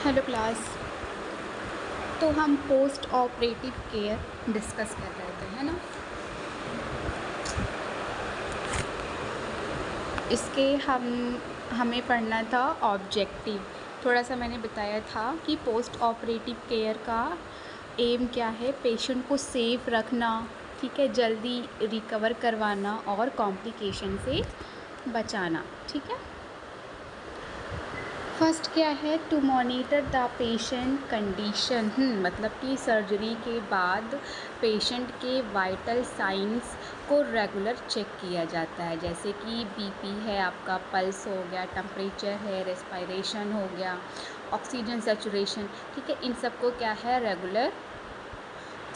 Hello class. तो हम post operative care discuss कर रहे थे, है ना। इसके हमें पढ़ना था ऑब्जेक्टिव। थोड़ा सा मैंने बताया था कि पोस्ट ऑपरेटिव केयर का एम क्या है, पेशेंट को सेफ रखना, ठीक है, जल्दी रिकवर करवाना और कॉम्प्लिकेशन से बचाना, ठीक है। फर्स्ट क्या है, to monitor the patient condition. मतलब कि सर्जरी के बाद पेशेंट के वाइटल साइंस को रेगुलर चेक किया जाता है, जैसे कि बीपी है आपका, पल्स हो गया, टेम्परेचर है, रेस्पिरेशन हो गया, ऑक्सीजन सैचुरेशन, ठीक है। इन सब को क्या है, रेगुलर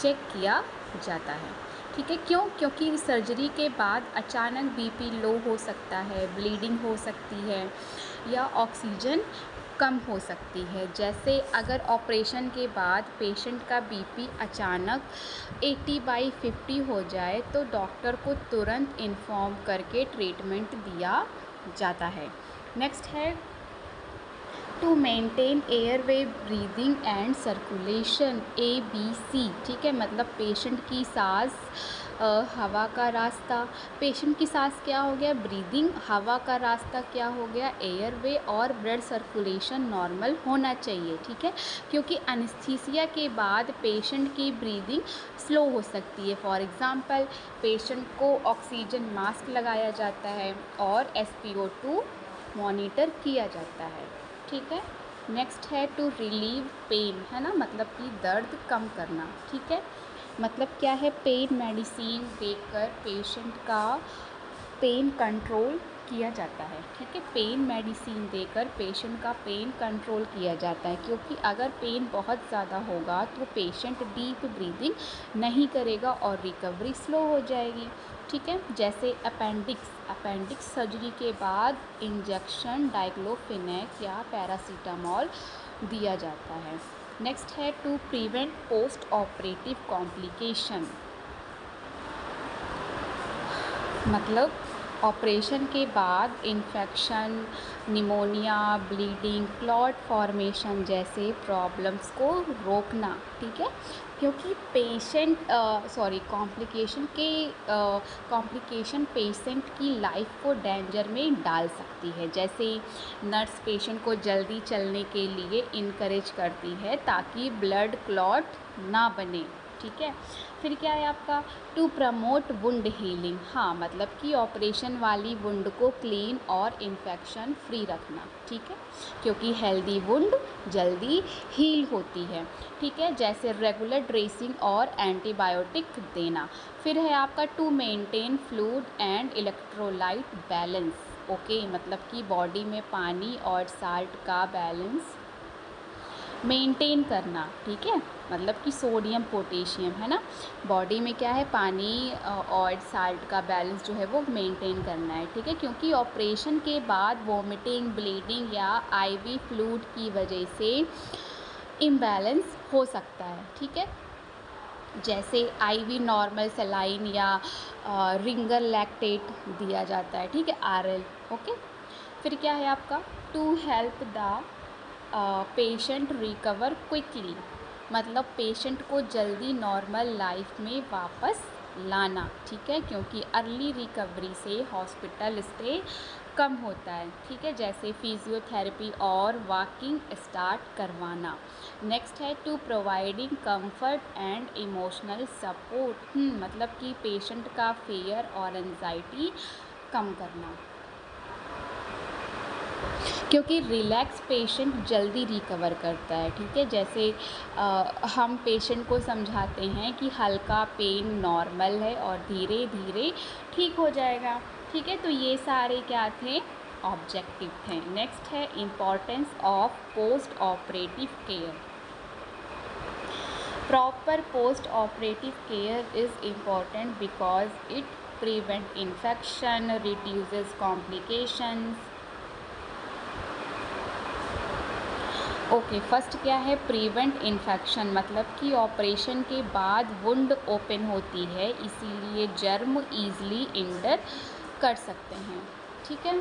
चेक किया जाता है, ठीक है। क्योंकि सर्जरी के बाद अचानक बीपी लो हो सकता है, ब्लीडिंग हो सकती है या ऑक्सीजन कम हो सकती है। जैसे अगर ऑपरेशन के बाद पेशेंट का बीपी अचानक 80/50 हो जाए तो डॉक्टर को तुरंत इन्फॉर्म करके ट्रीटमेंट दिया जाता है। नेक्स्ट है to maintain airway breathing and circulation, ABC, ठीक है। मतलब पेशेंट की सांस, हवा का रास्ता, पेशेंट की सांस क्या हो गया, ब्रीदिंग, हवा का रास्ता क्या हो गया, एयरवे, और ब्लड सर्कुलेशन नॉर्मल होना चाहिए, ठीक है। क्योंकि एनेस्थीसिया के बाद पेशेंट की ब्रीदिंग स्लो हो सकती है। फॉर एग्ज़ाम्पल पेशेंट को ऑक्सीजन मास्क लगाया जाता है और SpO2 मॉनिटर किया जाता है, ठीक है। नेक्स्ट है टू रिलीव पेन, है ना, मतलब कि दर्द कम करना, ठीक है। मतलब क्या है, पेन मेडिसिन देकर पेशेंट का पेन कंट्रोल किया जाता है, ठीक है। पेन मेडिसिन देकर पेशेंट का पेन कंट्रोल किया जाता है, क्योंकि अगर पेन बहुत ज़्यादा होगा तो पेशेंट डीप ब्रीदिंग नहीं करेगा और रिकवरी स्लो हो जाएगी, ठीक है। जैसे अपेंडिक्स सर्जरी के बाद इंजेक्शन डाइक्लोफिनेक या पैरासीटामॉल दिया जाता है। नेक्स्ट है to prevent post operative complication. मतलब ऑपरेशन के बाद infection, pneumonia, bleeding, clot formation जैसे प्रॉब्लम्स को रोकना, ठीक है। क्योंकि कॉम्प्लिकेशन पेशेंट की लाइफ को डेंजर में डाल सकती है। जैसे नर्स पेशेंट को जल्दी चलने के लिए इनकरेज करती है ताकि ब्लड क्लॉट ना बने, ठीक है। फिर क्या है आपका, टू प्रमोट वुंड हीलिंग। हाँ, मतलब कि ऑपरेशन वाली वुंड को क्लीन और इन्फेक्शन फ्री रखना, ठीक है, क्योंकि हेल्दी वुंड जल्दी हील होती है, ठीक है। जैसे रेगुलर ड्रेसिंग और एंटीबायोटिक देना। फिर है आपका to maintain fluid and electrolyte balance. Okay, मतलब कि बॉडी में पानी और साल्ट का बैलेंस मेंटेन करना, ठीक है। मतलब कि सोडियम पोटेशियम, है ना, बॉडी में क्या है, पानी और साल्ट का बैलेंस जो है वो मेंटेन करना है, ठीक है। क्योंकि ऑपरेशन के बाद वोमिटिंग, ब्लीडिंग या IV फ्लूइड की वजह से इम्बैलेंस हो सकता है, ठीक है। जैसे IV नॉर्मल सलाइन या रिंगर लैक्टेट दिया जाता है, ठीक है, RL, ओके। फिर क्या है आपका, to help the patient recover quickly. मतलब पेशेंट को जल्दी नॉर्मल लाइफ में वापस लाना, ठीक है, क्योंकि अर्ली रिकवरी से हॉस्पिटल स्टे कम होता है, ठीक है। जैसे फिजियोथेरेपी और वॉकिंग स्टार्ट करवाना। नेक्स्ट है to providing comfort and emotional support. मतलब कि पेशेंट का फियर और एंजाइटी कम करना, क्योंकि रिलैक्स पेशेंट जल्दी रिकवर करता है, ठीक है। जैसे हम पेशेंट को समझाते हैं कि हल्का पेन नॉर्मल है और धीरे धीरे ठीक हो जाएगा, ठीक है। तो ये सारे क्या थे, ऑब्जेक्टिव थे। नेक्स्ट है importance of post operative care. Proper post operative care is important because it prevent infection, reduces complications. Okay, first क्या है, प्रिवेंट इन्फेक्शन। मतलब कि ऑपरेशन के बाद वुंड ओपन होती है, इसीलिए जर्म ईज़िली इंटर कर सकते हैं, ठीक है।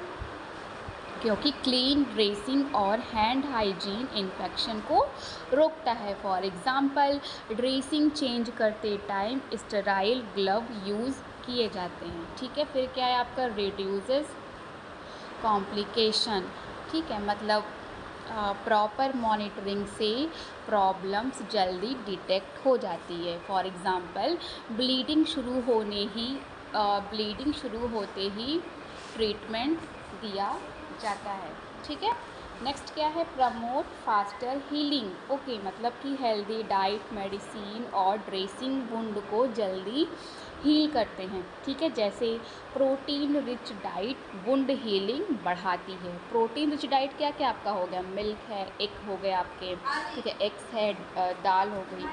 क्योंकि क्लीन ड्रेसिंग और हैंड हाइजीन इन्फेक्शन को रोकता है। फॉर एग्ज़ाम्पल, ड्रेसिंग चेंज करते टाइम स्टेराइल ग्लव यूज़ किए जाते हैं। ठीक है, फिर क्या है आपका रिड्यूसेस कॉम्प्लिकेशन। ठीक है, मतलब प्रॉपर मॉनिटरिंग से प्रॉब्लम्स जल्दी डिटेक्ट हो जाती है। फॉर एग्ज़ाम्पल, ब्लीडिंग शुरू होते ही ट्रीटमेंट दिया जाता है। ठीक है, नेक्स्ट क्या है, प्रमोट फास्टर हीलिंग। ओके, मतलब कि हेल्दी डाइट, मेडिसिन और ड्रेसिंग वुंड को जल्दी हील करते हैं। ठीक है, जैसे protein rich diet wound healing बढ़ाती है। प्रोटीन रिच डाइट क्या क्या आपका हो गया, मिल्क है, एग हो गए आपके, ठीक है, एग्स है, दाल हो गई।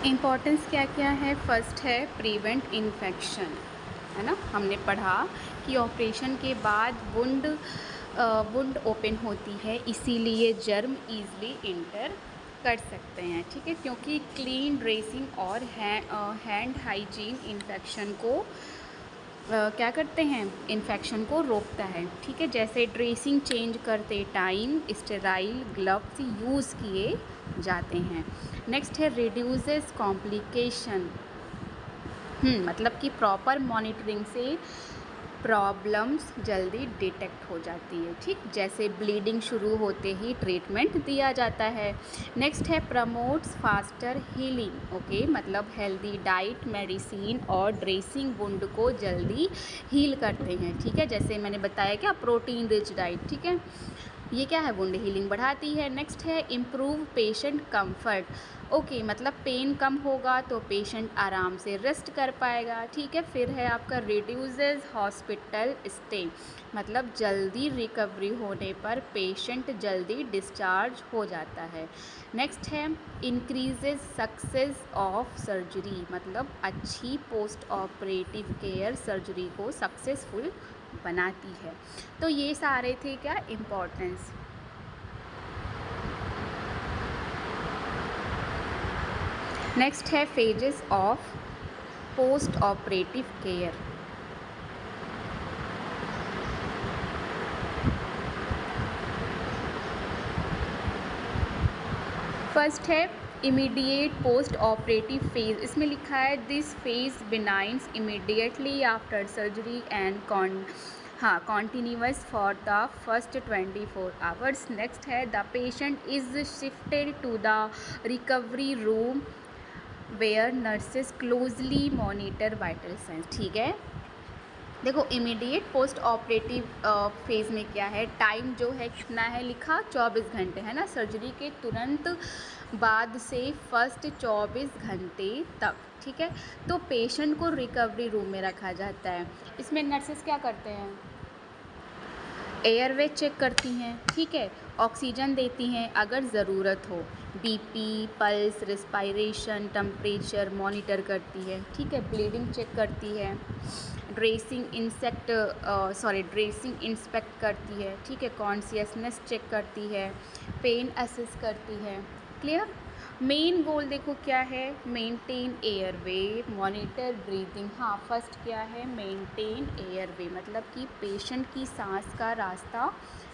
इम्पॉर्टेंस क्या क्या है, फर्स्ट है प्रिवेंट इन्फेक्शन, है ना, हमने पढ़ा कि ऑपरेशन के बाद वुंड ओपन होती है, इसीलिए जर्म ईज़िली इंटर कर सकते हैं। ठीक है, क्योंकि क्लीन ड्रेसिंग और हैंड हाइजीन इन्फेक्शन को क्या करते हैं, इन्फेक्शन को रोकता है। ठीक है, जैसे ड्रेसिंग चेंज करते टाइम स्टेराइल ग्लव्स यूज़ किए जाते हैं। नेक्स्ट है रिड्यूसेस कॉम्प्लिकेशन। मतलब कि प्रॉपर मॉनिटरिंग से प्रॉब्लम्स जल्दी डिटेक्ट हो जाती है। ठीक, जैसे ब्लीडिंग शुरू होते ही ट्रीटमेंट दिया जाता है। नेक्स्ट है प्रमोट्स फास्टर हीलिंग। ओके, मतलब हेल्दी डाइट, मेडिसिन और ड्रेसिंग वुंड को जल्दी हील करते हैं। ठीक है, जैसे मैंने बताया क्या, प्रोटीन रिच डाइट। ठीक है, ये क्या है, वुंड हीलिंग बढ़ाती है। नेक्स्ट है इम्प्रूव पेशेंट कंफर्ट। ओके, मतलब पेन कम होगा तो पेशेंट आराम से रेस्ट कर पाएगा। ठीक है, फिर है आपका रिड्यूसेस हॉस्पिटल स्टे, मतलब जल्दी रिकवरी होने पर पेशेंट जल्दी डिस्चार्ज हो जाता है। नेक्स्ट है इंक्रीजेज सक्सेस ऑफ सर्जरी, मतलब अच्छी पोस्ट ऑपरेटिव केयर सर्जरी को सक्सेसफुल बनाती है। तो ये सारे थे क्या इम्पोर्टेंस। नेक्स्ट है phases of post operative care. First है इमीडिएट पोस्ट ऑपरेटिव फेज। इसमें लिखा है this phase begins immediately after surgery and continuous for the first 24 hours. Next है the patient is shifted to the recovery room where nurses closely monitor vital signs. ठीक है, देखो immediate post operative phase में क्या है, time जो है कितना है, लिखा 24 घंटे, है ना, सर्जरी के तुरंत बाद से फर्स्ट 24 घंटे तक। ठीक है, तो पेशेंट को रिकवरी रूम में रखा जाता है। इसमें नर्सेस क्या करते हैं, एयरवे चेक करती हैं। ठीक है, ऑक्सीजन देती हैं अगर ज़रूरत हो, BP, pulse, respiration, temperature monitor करती है। ठीक है, ब्लीडिंग चेक करती है, ड्रेसिंग इंस्पेक्ट करती है। ठीक है, कॉन्शियसनेस चेक करती है, पेन असेस करती है। क्लियर। मेन गोल देखो क्या है, मेंटेन एयरवे, मॉनिटर ब्रीदिंग। हाँ, फर्स्ट क्या है, मेंटेन एयरवे, मतलब कि पेशेंट की सांस का रास्ता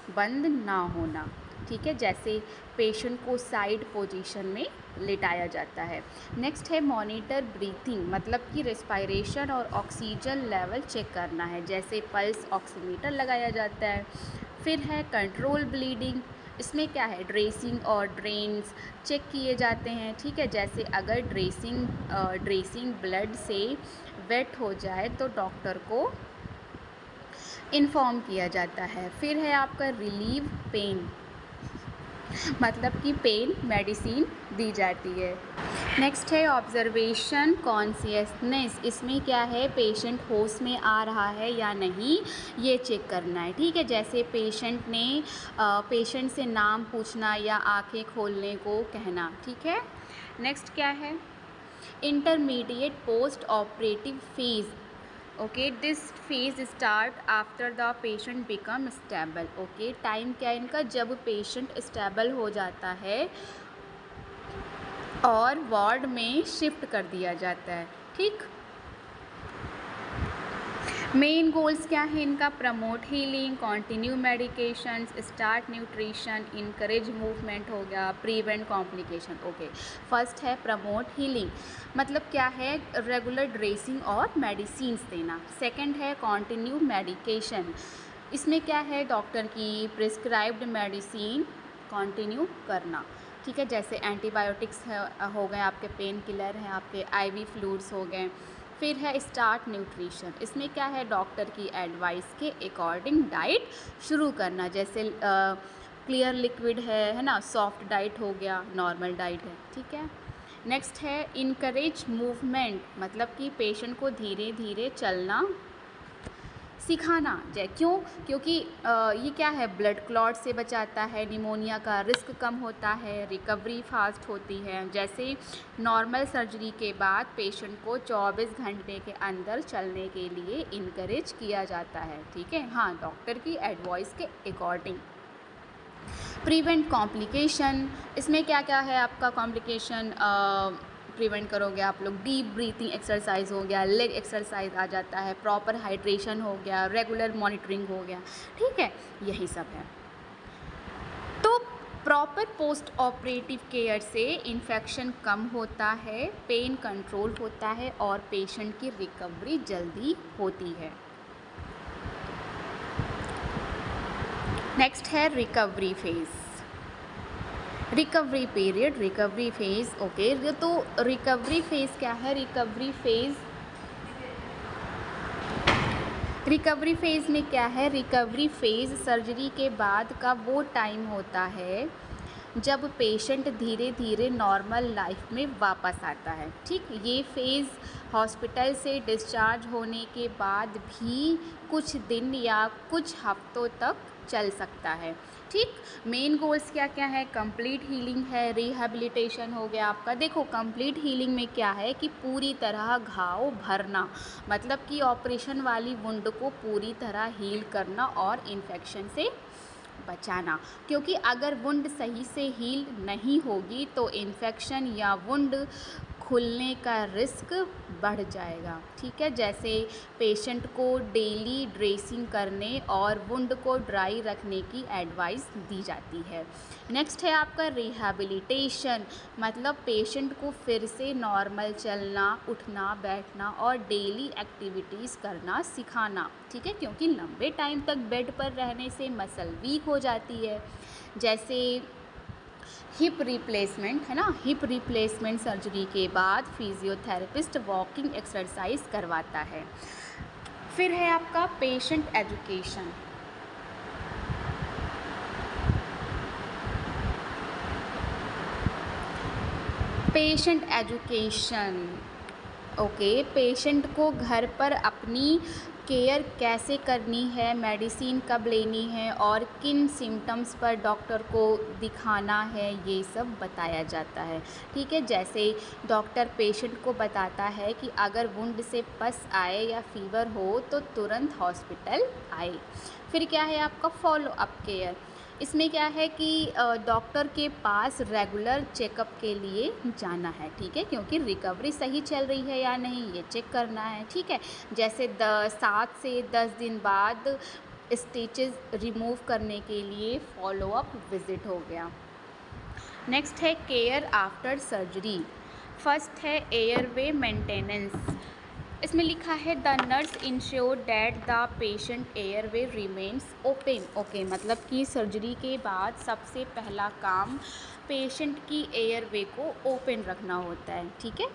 बंद ना होना। ठीक है, जैसे पेशेंट को साइड पोजीशन में लेटाया जाता है। नेक्स्ट है मॉनिटर ब्रीथिंग, मतलब कि रेस्पायरेशन और ऑक्सीजन लेवल चेक करना है, जैसे पल्स ऑक्सीमीटर लगाया जाता है। फिर है कंट्रोल ब्लीडिंग, इसमें क्या है, ड्रेसिंग और ड्रेन्स चेक किए जाते हैं। ठीक है, जैसे अगर ड्रेसिंग ब्लड से वेट हो जाए तो डॉक्टर को इन्फॉर्म किया जाता है। फिर है आपका रिलीव पेन, मतलब कि पेन मेडिसिन दी जाती है। नेक्स्ट है ऑब्जर्वेशन कॉन्शियसनेस, इसमें क्या है, पेशेंट होश में आ रहा है या नहीं ये चेक करना है। ठीक है, जैसे पेशेंट से नाम पूछना या आंखें खोलने को कहना। ठीक है, नेक्स्ट क्या है, intermediate post operative phase. Okay, this phase start after the patient become stable. Okay, time क्या है इनका, जब पेशेंट स्टेबल हो जाता है और वार्ड में शिफ्ट कर दिया जाता है। ठीक, मेन गोल्स क्या है इनका? Promote healing, continue medications, start nutrition, encourage movement हो गया, प्रिवेंट कॉम्प्लिकेशन। ओके, फर्स्ट है प्रमोट हीलिंग, मतलब क्या है? रेगुलर ड्रेसिंग और मेडिसिन्स देना। सेकंड है कंटिन्यू मेडिकेशन, इसमें क्या है? डॉक्टर की प्रिस्क्राइब्ड मेडिसिन कंटिन्यू करना, ठीक है, जैसे एंटीबायोटिक्स हो गए, आपके पेन किलर हैं, आपके IV फ्लूइड्स हो गए। फिर है स्टार्ट न्यूट्रिशन, इसमें क्या है? डॉक्टर की एडवाइस के अकॉर्डिंग डाइट शुरू करना, जैसे क्लियर लिक्विड है ना, सॉफ्ट डाइट हो गया, नॉर्मल डाइट है, ठीक है। नेक्स्ट है इनकरेज मूवमेंट, मतलब कि पेशेंट को धीरे धीरे चलना सिखाना। क्यों? क्योंकि ये क्या है? ब्लड क्लॉट से बचाता है, निमोनिया का रिस्क कम होता है, रिकवरी फास्ट होती है। जैसे नॉर्मल सर्जरी के बाद पेशेंट को 24 घंटे के अंदर चलने के लिए इनकरेज किया जाता है, ठीक है, हाँ, डॉक्टर की एडवाइस के अकॉर्डिंग। प्रिवेंट कॉम्प्लिकेशन, इसमें क्या क्या है आपका कॉम्प्लिकेशन प्रिवेंट करोगे आप लोग? डीप ब्रीथिंग एक्सरसाइज हो गया, लेग एक्सरसाइज आ जाता है, प्रॉपर हाइड्रेशन हो गया, रेगुलर मॉनिटरिंग हो गया, ठीक है, यही सब है। तो प्रॉपर पोस्ट ऑपरेटिव केयर से इन्फेक्शन कम होता है, पेन कंट्रोल होता है और पेशेंट की रिकवरी जल्दी होती है। नेक्स्ट है recovery phase, recovery period, recovery phase. Okay, तो रिकवरी फेज़ क्या है? रिकवरी फेज़ में क्या है? रिकवरी फेज़ सर्जरी के बाद का वो टाइम होता है जब पेशेंट धीरे धीरे नॉर्मल लाइफ में वापस आता है, ठीक। ये फेज़ हॉस्पिटल से डिस्चार्ज होने के बाद भी कुछ दिन या कुछ हफ्तों तक चल सकता है, ठीक। मेन गोल्स क्या क्या है? कंप्लीट हीलिंग है, रिहैबिलिटेशन हो गया आपका। देखो, कंप्लीट हीलिंग में क्या है कि पूरी तरह घाव भरना, मतलब कि ऑपरेशन वाली वुंड को पूरी तरह हील करना और इन्फेक्शन से बचाना, क्योंकि अगर वुंड सही से हील नहीं होगी तो इन्फेक्शन या वुंड खुलने का रिस्क बढ़ जाएगा, ठीक है। जैसे पेशेंट को डेली ड्रेसिंग करने और वुंड को ड्राई रखने की एडवाइस दी जाती है। नेक्स्ट है आपका रिहैबिलिटेशन, मतलब पेशेंट को फिर से नॉर्मल चलना, उठना, बैठना और डेली एक्टिविटीज़ करना सिखाना, ठीक है, क्योंकि लंबे टाइम तक बेड पर रहने से मसल वीक हो जाती है। जैसे हिप रिप्लेसमेंट है ना, हिप रिप्लेसमेंट सर्जरी के बाद फिजियोथेरेपिस्ट वॉकिंग एक्सरसाइज करवाता है। फिर है आपका patient education, patient education. Okay, patient को घर पर अपनी केयर कैसे करनी है, मेडिसिन कब लेनी है और किन सिम्टम्स पर डॉक्टर को दिखाना है, ये सब बताया जाता है, ठीक है। जैसे डॉक्टर पेशेंट को बताता है कि अगर वुंड से पस आए या फीवर हो तो तुरंत हॉस्पिटल आए। फिर क्या है आपका फॉलो अप केयर, इसमें क्या है कि डॉक्टर के पास रेगुलर चेकअप के लिए जाना है, ठीक है, क्योंकि रिकवरी सही चल रही है या नहीं ये चेक करना है, ठीक है। जैसे 7 से 10 दिन बाद स्टिचेस रिमूव करने के लिए फॉलो अप विज़िट हो गया। नेक्स्ट है केयर आफ्टर सर्जरी। फर्स्ट है एयरवे मेंटेनेंस, इसमें लिखा है the nurse ensure that the patient airway remains open. Okay, मतलब कि सर्जरी के बाद सबसे पहला काम पेशेंट की एयरवे को ओपन रखना होता है, ठीक है,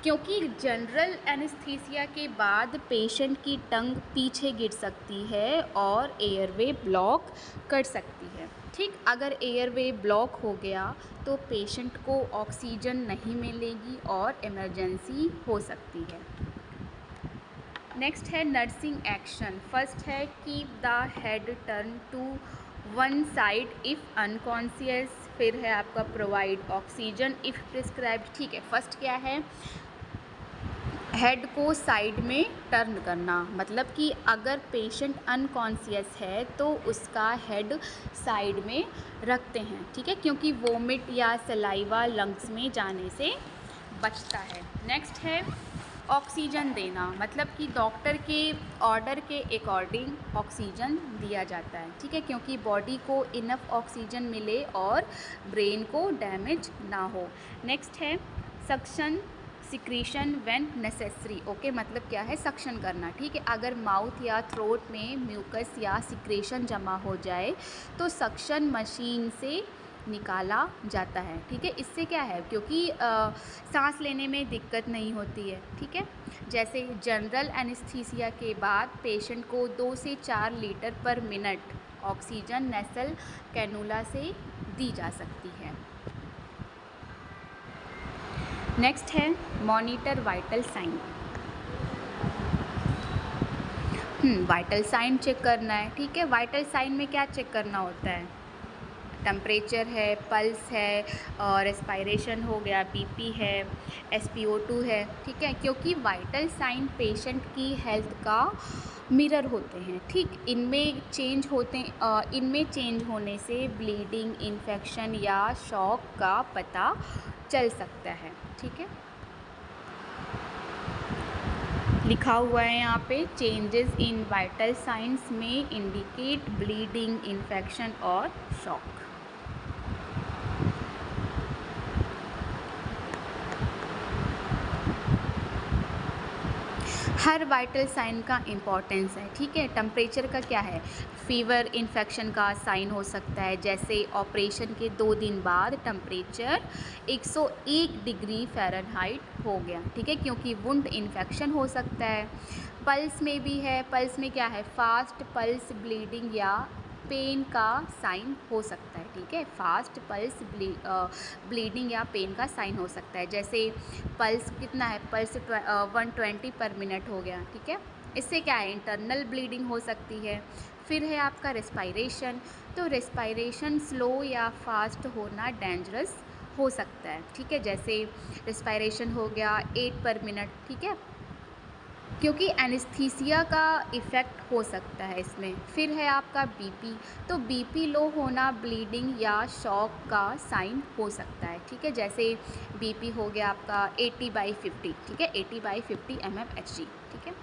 क्योंकि जनरल एनेस्थीसिया के बाद पेशेंट की टंग पीछे गिर सकती है और एयरवे ब्लॉक कर सकती है, ठीक। अगर एयरवे ब्लॉक हो गया तो पेशेंट को ऑक्सीजन नहीं मिलेगी और इमरजेंसी हो सकती है। नेक्स्ट है नर्सिंग एक्शन। फर्स्ट है keep the head turn to one side if unconscious. फिर है आपका प्रोवाइड ऑक्सीजन इफ़ प्रिस्क्राइब्ड, ठीक है। फर्स्ट क्या है? हेड को साइड में टर्न करना, मतलब कि अगर पेशेंट अनकॉन्शियस है तो उसका हेड साइड में रखते हैं, ठीक है, क्योंकि वोमिट या सलाइवा लंग्स में जाने से बचता है। नेक्स्ट है ऑक्सीजन देना, मतलब कि डॉक्टर के ऑर्डर के अकॉर्डिंग ऑक्सीजन दिया जाता है, ठीक है, क्योंकि बॉडी को इनफ ऑक्सीजन मिले और ब्रेन को डैमेज ना हो। नेक्स्ट है suction secretion when necessary. Okay, मतलब क्या है, सक्शन करना, ठीक है। अगर माउथ या थ्रोट में म्यूकस या सिक्रेशन जमा हो जाए तो सक्शन मशीन से निकाला जाता है, ठीक है। इससे क्या है, क्योंकि सांस लेने में दिक्कत नहीं होती है, ठीक है। जैसे जनरल एनेस्थीसिया के बाद पेशेंट को 2 से 4 लीटर पर मिनट ऑक्सीजन नेसल कैनुला से दी जा सकती है। नेक्स्ट है monitor vital sign. Vital sign check करना है, ठीक है। वाइटल साइन में क्या चेक करना होता है, टेम्परेचर है, पल्स है, और रेस्पायरेशन हो गया, बीपी है, SpO2 है, ठीक है, क्योंकि वाइटल साइन पेशेंट की हेल्थ का मिरर होते हैं, ठीक। इनमें चेंज होने से ब्लीडिंग, इन्फेक्शन या शॉक का पता चल सकता है, ठीक है। लिखा हुआ है यहाँ पे, चेंजेस इन वाइटल साइंस में इंडिकेट ब्लीडिंग, इन्फेक्शन और शॉक। हर वाइटल साइन का इम्पोर्टेंस है, ठीक है। टेम्परेचर का क्या है, फीवर, इन्फेक्शन का साइन हो सकता है, जैसे ऑपरेशन के 2 दिन बाद टेम्परेचर 101 डिग्री फ़ारेनहाइट हो गया, ठीक है, क्योंकि वुंड इन्फेक्शन हो सकता है। पल्स में भी है, पल्स में क्या है, फास्ट पल्स ब्लीडिंग या पेन का साइन हो सकता है, ठीक है। फास्ट पल्स ब्लीडिंग या पेन का साइन हो सकता है, जैसे पल्स कितना है, पल्स 120 पर मिनट हो गया, ठीक है। इससे क्या है, इंटरनल ब्लीडिंग हो सकती है। फिर है आपका रेस्पायरेशन, तो रेस्पायरेशन स्लो या फास्ट होना डेंजरस हो सकता है, ठीक है, जैसे रेस्पायरेशन हो गया 8 पर मिनट, ठीक है, क्योंकि एनेस्थीसिया का इफ़ेक्ट हो सकता है इसमें। फिर है आपका बीपी, तो बीपी लो होना ब्लीडिंग या शॉक का साइन हो सकता है, ठीक है, जैसे बीपी हो गया आपका 80/50, ठीक है, 80/50 mmHg, ठीक है,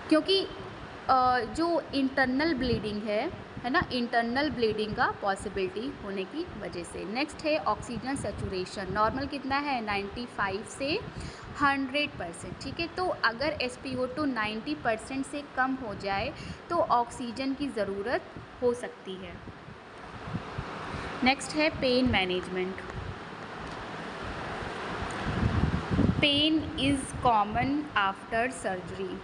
क्योंकि जो इंटरनल ब्लीडिंग है ना, इंटरनल ब्लीडिंग का पॉसिबिलिटी होने की वजह से। नेक्स्ट है ऑक्सीजन सैचुरेशन, नॉर्मल कितना है, 95 से 100%, ठीक है। तो अगर SpO2 90% से कम हो जाए तो ऑक्सीजन की ज़रूरत हो सकती है। नेक्स्ट है pain management. Pain is common after surgery.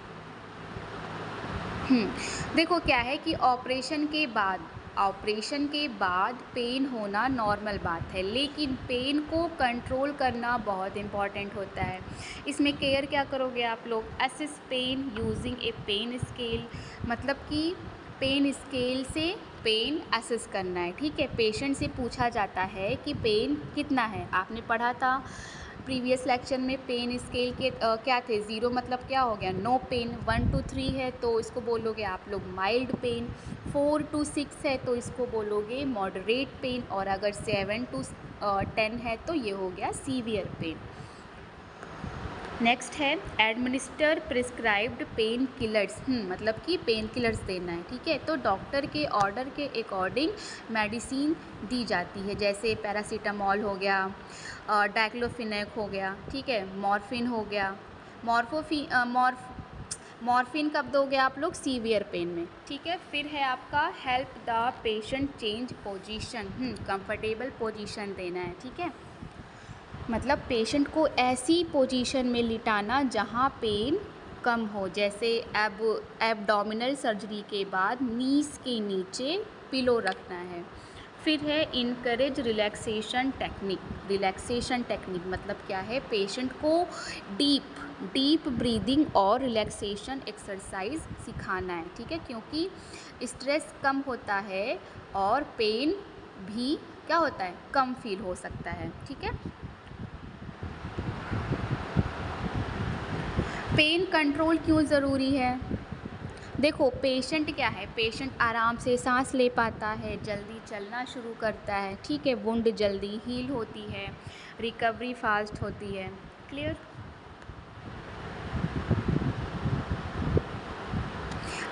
देखो क्या है कि ऑपरेशन के बाद पेन होना नॉर्मल बात है, लेकिन पेन को कंट्रोल करना बहुत इम्पॉर्टेंट होता है। इसमें केयर क्या करोगे आप लोग, assess pain using a pain scale, मतलब कि पेन स्केल से पेन असेस करना है, ठीक है। पेशेंट से पूछा जाता है कि पेन कितना है, आपने पढ़ा था प्रीवियस लेक्चर में पेन स्केल के क्या थे, 0 मतलब क्या हो गया, नो पेन, 1 to 3 है तो इसको बोलोगे आप लोग माइल्ड पेन, 4 to 6 है तो इसको बोलोगे मॉडरेट पेन, और अगर 7 to 10 है तो ये हो गया सीवियर पेन। नेक्स्ट है एडमिनिस्टर प्रिस्क्राइब्ड पेन किलर्स, मतलब कि पेन किलर्स देना है, ठीक है। तो डॉक्टर के ऑर्डर के अकॉर्डिंग मेडिसिन दी जाती है, जैसे पैरासीटामॉल हो गया, डाइक्लोफिनेक हो गया, ठीक है, मॉर्फिन हो गया। मॉर्फिन कब दोगे आप लोग, सीवियर पेन में, ठीक है। फिर है आपका help the patient change position, comfortable position देना है, ठीक है, मतलब पेशेंट को ऐसी पोजीशन में लिटाना जहाँ पेन कम हो, जैसे एब्डोमिनल सर्जरी के बाद नीस के नीचे पिलो रखना है। फिर है इनकरेज रिलैक्सेशन टेक्निक मतलब क्या है, पेशेंट को डीप ब्रीदिंग और रिलैक्सेशन एक्सरसाइज सिखाना है, ठीक है, क्योंकि स्ट्रेस कम होता है और पेन भी क्या होता है, कम फील हो सकता है, ठीक है। पेन कंट्रोल क्यों ज़रूरी है, देखो पेशेंट क्या है, पेशेंट आराम से सांस ले पाता है, जल्दी चलना शुरू करता है, ठीक है, वुंड जल्दी हील होती है, रिकवरी फास्ट होती है, क्लियर।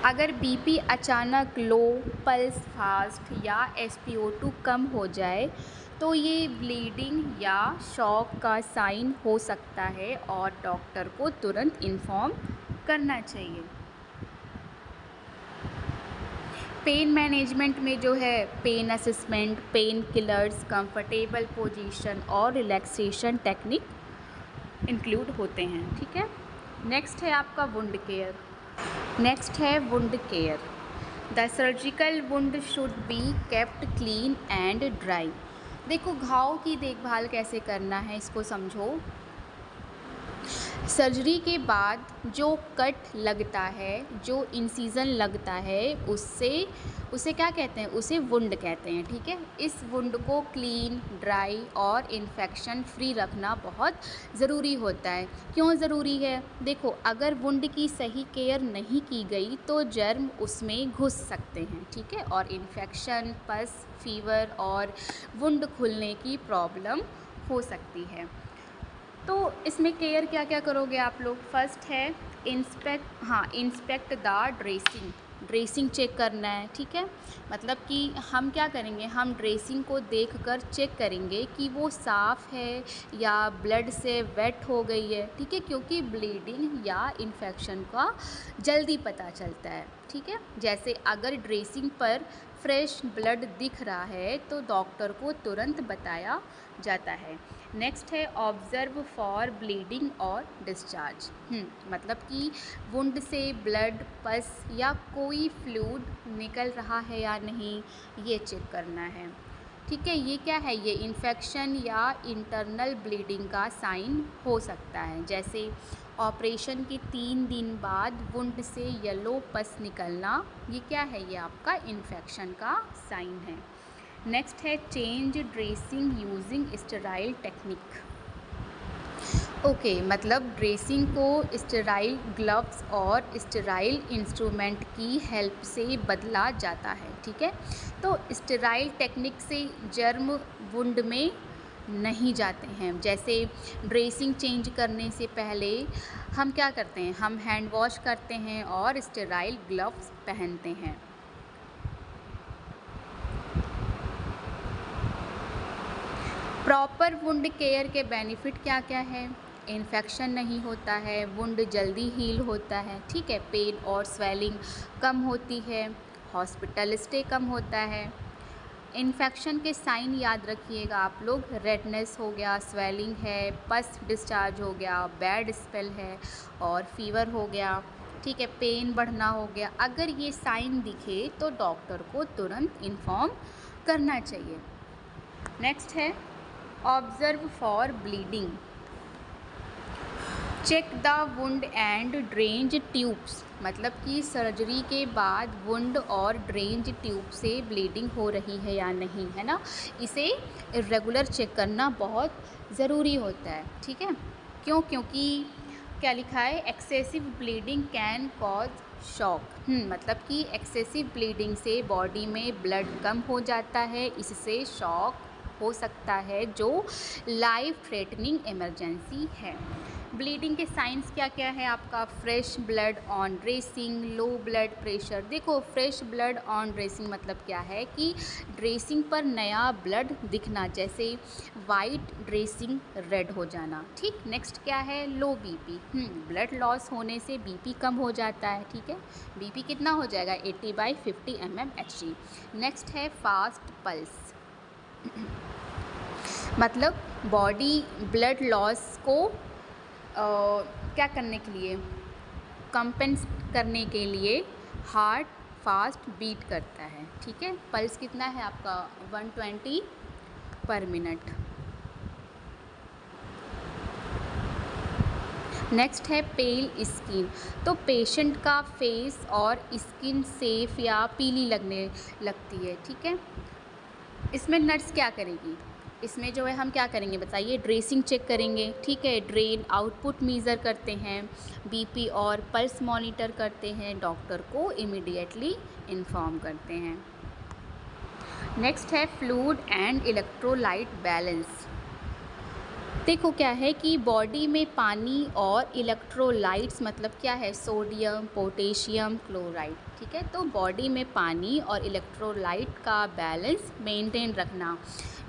अगर बीपी अचानक लो, पल्स फास्ट या SpO2 कम हो जाए तो ये ब्लीडिंग या शॉक का साइन हो सकता है और डॉक्टर को तुरंत इन्फॉर्म करना चाहिए। पेन मैनेजमेंट में जो है pain assessment, pain killers, comfortable position और रिलैक्सेशन टेक्निक इंक्लूड होते हैं। ठीक है, नेक्स्ट है आपका वुंड केयर। नेक्स्ट है wound care. The surgical wound should be kept clean and dry. देखो, घाव की देखभाल कैसे करना है इसको समझो। सर्जरी के बाद जो कट लगता है, जो इंसिजन लगता है, उसे क्या कहते हैं? उसे वुंड कहते हैं। ठीक है, इस वुंड को क्लीन, ड्राई और इन्फेक्शन फ्री रखना बहुत ज़रूरी होता है। क्यों ज़रूरी है? देखो, अगर वुंड की सही केयर नहीं की गई तो जर्म उसमें घुस सकते हैं। ठीक है, और इन्फेक्शन, पस, फीवर और वुंड खुलने की प्रॉब्लम हो सकती है। तो इसमें केयर क्या क्या करोगे आप लोग? फर्स्ट है इंस्पेक्ट द ड्रेसिंग चेक करना है। ठीक है, मतलब कि हम क्या करेंगे, हम ड्रेसिंग को देखकर चेक करेंगे कि वो साफ़ है या ब्लड से वेट हो गई है। ठीक है, क्योंकि ब्लीडिंग या इन्फेक्शन का जल्दी पता चलता है। ठीक है, जैसे अगर ड्रेसिंग पर फ्रेश ब्लड दिख रहा है तो डॉक्टर को तुरंत बताया जाता है। नेक्स्ट है ऑब्ज़र्व फॉर ब्लीडिंग और डिस्चार्ज। मतलब कि वुंड से ब्लड, पस या कोई फ्लूइड निकल रहा है या नहीं, ये चेक करना है। ठीक है, ये क्या है? ये इन्फेक्शन या इंटरनल ब्लीडिंग का साइन हो सकता है। जैसे ऑपरेशन के 3 दिन बाद वुंड से येलो पस निकलना, ये क्या है? ये आपका इन्फेक्शन का साइन है। नेक्स्ट है change dressing using sterile technique. Okay, मतलब ड्रेसिंग को स्टेराइल ग्लव्स और स्टेराइल इंस्ट्रूमेंट की हेल्प से बदला जाता है। ठीक है, तो स्टेराइल टेक्निक से जर्म वुंड में नहीं जाते हैं। जैसे ड्रेसिंग चेंज करने से पहले हम क्या करते हैं? हम हैंड वॉश करते हैं और स्टेराइल ग्लव्स पहनते हैं। प्रॉपर वुंड केयर के बेनिफिट क्या क्या है? इन्फेक्शन नहीं होता है, वुंड जल्दी हील होता है। ठीक है, पेन और स्वेलिंग कम होती है, हॉस्पिटल स्टे कम होता है। इन्फेक्शन के साइन याद रखिएगा आप लोग, रेडनेस हो गया, स्वेलिंग है, पस डिस्चार्ज हो गया, बैड स्पेल है और फीवर हो गया। ठीक है, पेन बढ़ना हो गया। अगर ये साइन दिखे तो डॉक्टर को तुरंत इन्फॉर्म करना चाहिए। नेक्स्ट है observe for bleeding. Check the wound and drainage tubes. मतलब कि सर्जरी के बाद वुंड और ड्रेंज ट्यूब से ब्लीडिंग हो रही है या नहीं, है ना। इसे रेगुलर चेक करना बहुत ज़रूरी होता है। ठीक है, क्यों? क्योंकि क्या लिखा है? Excessive bleeding can cause shock. मतलब कि एक्सेसिव ब्लीडिंग से बॉडी में ब्लड कम हो जाता है, इससे शॉक हो सकता है जो लाइफ थ्रेटनिंग इमरजेंसी है। ब्लीडिंग के साइंस क्या क्या है आपका? Fresh blood on dressing, low blood pressure. देखो, फ्रेश ब्लड ऑन ड्रेसिंग मतलब क्या है कि ड्रेसिंग पर नया ब्लड दिखना, जैसे वाइट ड्रेसिंग रेड हो जाना। ठीक, नेक्स्ट क्या है? लो बीपी। ब्लड लॉस होने से बीपी कम हो जाता है। ठीक है, बीपी कितना हो जाएगा? 80/50 mmHg। नेक्स्ट है फास्ट पल्स। मतलब बॉडी ब्लड लॉस को क्या करने के लिए? कंपेंस करने के लिए हार्ट फास्ट बीट करता है। ठीक है, पल्स कितना है आपका? 120 पर मिनट। नेक्स्ट है पेल स्किन। तो पेशेंट का फेस और स्किन सेफ या पीली लगने लगती है। ठीक है, इसमें नर्स क्या करेगी? इसमें जो है हम क्या करेंगे बताइए? ड्रेसिंग चेक करेंगे। ठीक है, ड्रेन आउटपुट मीज़र करते हैं, बीपी और पल्स मॉनिटर करते हैं, डॉक्टर को इमीडिएटली इन्फॉर्म करते हैं। नेक्स्ट है फ्लूइड एंड इलेक्ट्रोलाइट बैलेंस। देखो क्या है कि बॉडी में पानी और इलेक्ट्रोलाइट्स मतलब क्या है, सोडियम, पोटेशियम, क्लोराइड, ठीक है। तो बॉडी में पानी और इलेक्ट्रोलाइट का बैलेंस मेंटेन रखना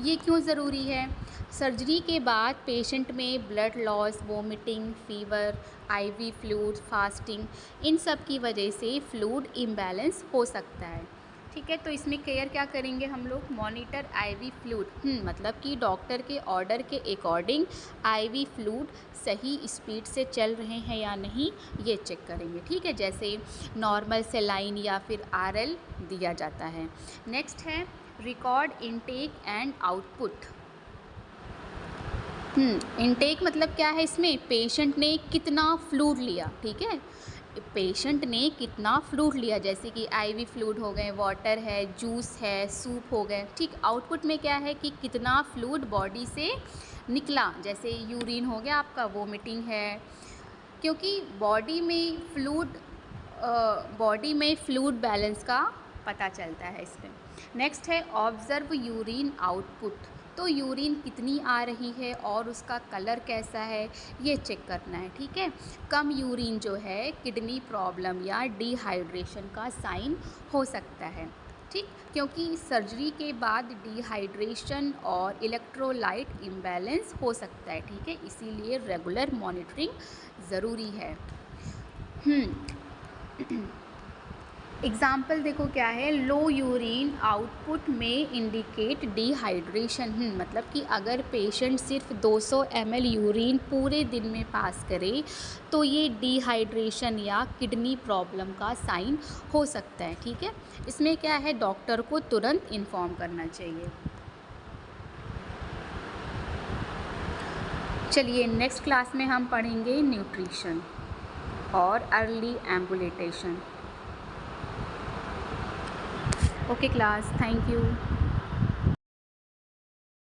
ये क्यों ज़रूरी है? सर्जरी के बाद पेशेंट में blood loss, vomiting, fever, IV fluid, fasting, इन सब की वजह से फ्लूइड इम्बैलेंस हो सकता है, ठीक है। तो इसमें केयर क्या करेंगे हम लोग? मॉनिटर आईवी फ्लूइड, मतलब कि डॉक्टर के ऑर्डर के अकॉर्डिंग आईवी फ्लूइड सही स्पीड से चल रहे हैं या नहीं ये चेक करेंगे, ठीक है। जैसे नॉर्मल सेलाइन या फिर आरएल दिया जाता है। नेक्स्ट है record intake and output. Intake मतलब क्या है? इसमें पेशेंट ने कितना फ्लूइड लिया, ठीक है। पेशेंट ने कितना फ्लूइड लिया, जैसे कि आईवी फ्लूइड हो गए, वाटर है, जूस है, सूप हो गए, ठीक। आउटपुट में क्या है कि कितना फ्लूइड बॉडी से निकला, जैसे यूरिन हो गया आपका, वोमिटिंग है, क्योंकि बॉडी में फ्लूइड बैलेंस का पता चलता है इसमें। नेक्स्ट है ऑब्जर्व यूरिन आउटपुट। तो यूरिन कितनी आ रही है और उसका कलर कैसा है ये चेक करना है, ठीक है। कम यूरिन जो है किडनी प्रॉब्लम या डिहाइड्रेशन का साइन हो सकता है, ठीक। क्योंकि सर्जरी के बाद डिहाइड्रेशन और इलेक्ट्रोलाइट इम्बैलेंस हो सकता है, ठीक है। इसीलिए रेगुलर मॉनिटरिंग ज़रूरी है। एग्ज़ाम्पल देखो क्या है, लो यूरिन आउटपुट में इंडिकेट डिहाइड्रेशन। मतलब कि अगर पेशेंट सिर्फ 200 ml यूरिन पूरे दिन में पास करे तो ये डिहाइड्रेशन या किडनी प्रॉब्लम का साइन हो सकता है, ठीक है। इसमें क्या है, डॉक्टर को तुरंत इन्फॉर्म करना चाहिए। चलिए नेक्स्ट क्लास में हम पढ़ेंगे न्यूट्रिशन और early ambulation. Okay class, thank you.